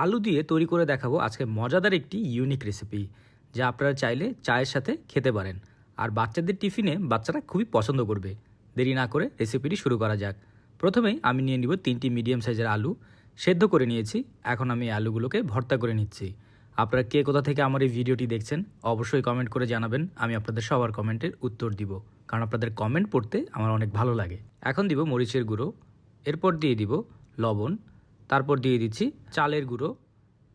আলু দিয়ে তৈরি করে দেখাবো আজকে মজাদার একটি ইউনিক রেসিপি, যা আপনারা চাইলে চায়ের সাথে খেতে পারেন। আর বাচ্চাদের টিফিনে বাচ্চারা খুবই পছন্দ করবে। দেরি না করে রেসিপিটি শুরু করা যাক। প্রথমেই আমি নিয়ে নিব 3টি মিডিয়াম সাইজের আলু, সেদ্ধ করে নিয়েছি। এখন আমি আলুগুলোকে ভর্তা করে নিচ্ছি। আপনারা কে কোথা থেকে আমার এই ভিডিওটি দেখছেন অবশ্যই কমেন্ট করে জানাবেন। আমি আপনাদের সবার কমেন্টের উত্তর দিব, কারণ আপনাদের কমেন্ট পড়তে আমার অনেক ভালো লাগে। এখন দিব মরিচের গুঁড়ো, এরপর দিয়ে দিব লবণ, তারপর দিয়ে দিচ্ছি চালের গুঁড়ো।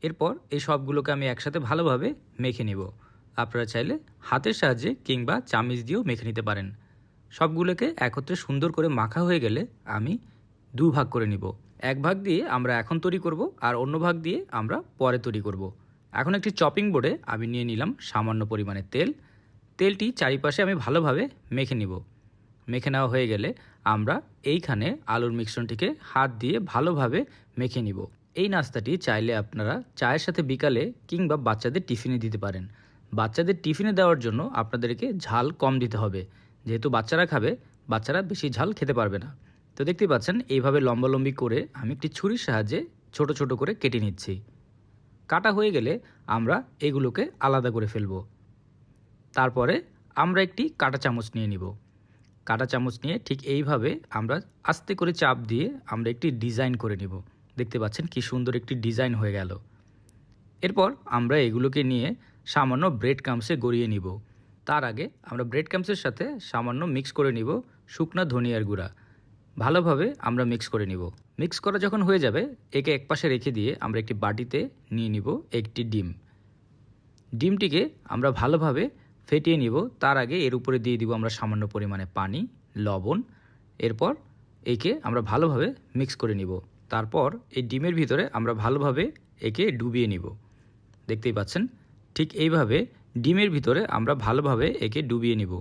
এরপর এই সবগুলোকে আমি একসাথে ভালোভাবে মেখে নেব। আপনারা চাইলে হাতের সাহায্যে কিংবা চামিচ দিয়েও মেখে নিতে পারেন। সবগুলোকে একত্রে সুন্দর করে মাখা হয়ে গেলে আমি ভাগ করে নিব। এক ভাগ দিয়ে আমরা এখন তৈরি করব, আর অন্য ভাগ দিয়ে আমরা পরে তৈরি করব। এখন একটি চপিং বোর্ডে আমি নিয়ে নিলাম সামান্য পরিমাণে তেল। তেলটি চারিপাশে আমি ভালোভাবে মেখে নিব। মেখে নেওয়া হয়ে গেলে আমরা এইখানে আলুর মিশ্রণটিকে হাত দিয়ে ভালোভাবে মেখে নিব। এই নাস্তাটি চাইলে আপনারা চায়ের সাথে বিকালে কিংবা বাচ্চাদের টিফিনে দিতে পারেন। বাচ্চাদের টিফিনে দেওয়ার জন্য আপনাদেরকে ঝাল কম দিতে হবে, যেহেতু বাচ্চারা খাবে, বাচ্চারা বেশি ঝাল খেতে পারবে না। তো দেখতেই পাচ্ছেন এইভাবে লম্বালম্বি করে আমি একটি ছুরির সাহায্যে ছোট ছোট করে কেটে নিচ্ছি। কাটা হয়ে গেলে আমরা এগুলোকে আলাদা করে ফেলব। তারপরে আমরা একটি কাঁটা চামচ নিয়ে নিব। কাঁটা চামচ নিয়ে ঠিক এইভাবে আমরা আস্তে করে চাপ দিয়ে আমরা একটি ডিজাইন করে নিব। দেখতে পাচ্ছেন কি সুন্দর একটি ডিজাইন হয়ে গেল। এরপর আমরা এগুলোকে নিয়ে সামান্য ব্রেড ক্রাম্বসে গড়িয়ে নিব। তার আগে আমরা ব্রেড ক্রাম্বসের সাথে সামান্য মিক্স করে নিব শুকনা ধনিয়ার গুঁড়া। ভালোভাবে আমরা মিক্স করে নিব। মিক্স করা যখন হয়ে যাবে, একে একপাশে রেখে দিয়ে আমরা একটি বাটিতে নিয়ে নিব একটি ডিম। ডিমটিকে আমরা ভালোভাবে ফেটিয়ে নিব। তার আগে এর উপরে দিয়ে দিব আমরা সামান্য পরিমাণে পানি, লবণ। এরপর একে আমরা ভালোভাবে মিক্স করে নিব। তারপর এই ডিমের ভিতরে আমরা ভালোভাবে একে ডুবিয়ে নিব। দেখতেই পাচ্ছেন ঠিক এইভাবে ডিমের ভিতরে আমরা ভালোভাবে একে ডুবিয়ে নিব।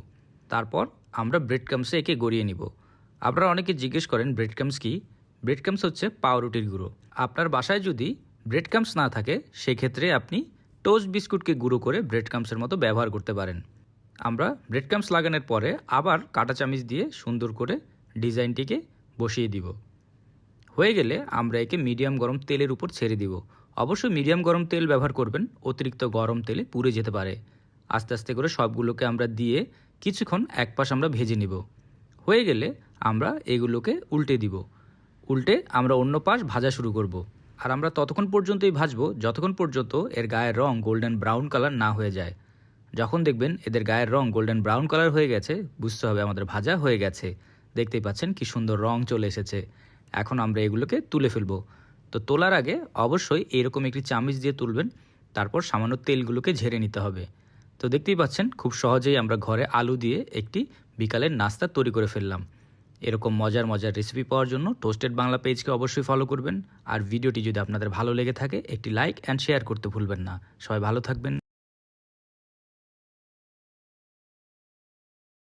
তারপর আমরা ব্রেড ক্রাম্বসে একে গড়িয়ে নিব। আপনারা অনেকে জিজ্ঞেস করেন ব্রেড ক্রাম্বস কী? ব্রেড ক্রাম্বস হচ্ছে পাউরুটির গুঁড়ো। আপনার বাসায় যদি ব্রেড ক্রাম্বস না থাকে, সেক্ষেত্রে আপনি টোস্ট বিস্কুটকে গুঁড়ো করে ব্রেড ক্রাম্বসের মতো ব্যবহার করতে পারেন। আমরা ব্রেড ক্রাম্বস লাগানোর পরে আবার কাঁটা চামিচ দিয়ে সুন্দর করে ডিজাইনটিকে বসিয়ে দিব। হয়ে গেলে আমরা একে মিডিয়াম গরম তেলের উপর ছেড়ে দিব। অবশ্যই মিডিয়াম গরম তেল ব্যবহার করবেন, অতিরিক্ত গরম তেলে পুড়ে যেতে পারে। আস্তে আস্তে করে সবগুলোকে আমরা দিয়ে কিছুক্ষণ এক পাশ আমরা ভেজে নিব। হয়ে গেলে আমরা এগুলোকে উল্টে দিব। উল্টে আমরা অন্য পাশ ভাজা শুরু করব। আর আমরা ততক্ষণ পর্যন্তই ভাজবো যতক্ষণ পর্যন্ত এর গায়ের রং গোল্ডেন ব্রাউন কালার না হয়ে যায়। যখন দেখবেন এদের গায়ের রং গোল্ডেন ব্রাউন কালার হয়ে গেছে, বুঝতে হবে আমাদের ভাজা হয়ে গেছে। দেখতেই পাচ্ছেন কি সুন্দর রং চলে এসেছে। এখন আমরা এগুলোকে তুলে ফেলবো। তো তোলার আগে অবশ্যই এরকম একটি চামচ দিয়ে তুলবেন। তারপর সামান্য তেলগুলোকে ঝেড়ে নিতে হবে। তো দেখতেই পাচ্ছেন খুব সহজেই আমরা ঘরে আলু দিয়ে একটি বিকালের নাস্তা তৈরি করে ফেললাম। এরকম মজার মজার রেসিপি পাওয়ার জন্য টোস্টেড বাংলা পেজকে অবশ্যই ফলো করবেন। আর ভিডিওটি যদি আপনাদের ভালো লেগে থাকে, একটি লাইক অ্যান্ড শেয়ার করতে ভুলবেন না। সবাই ভালো থাকবেন।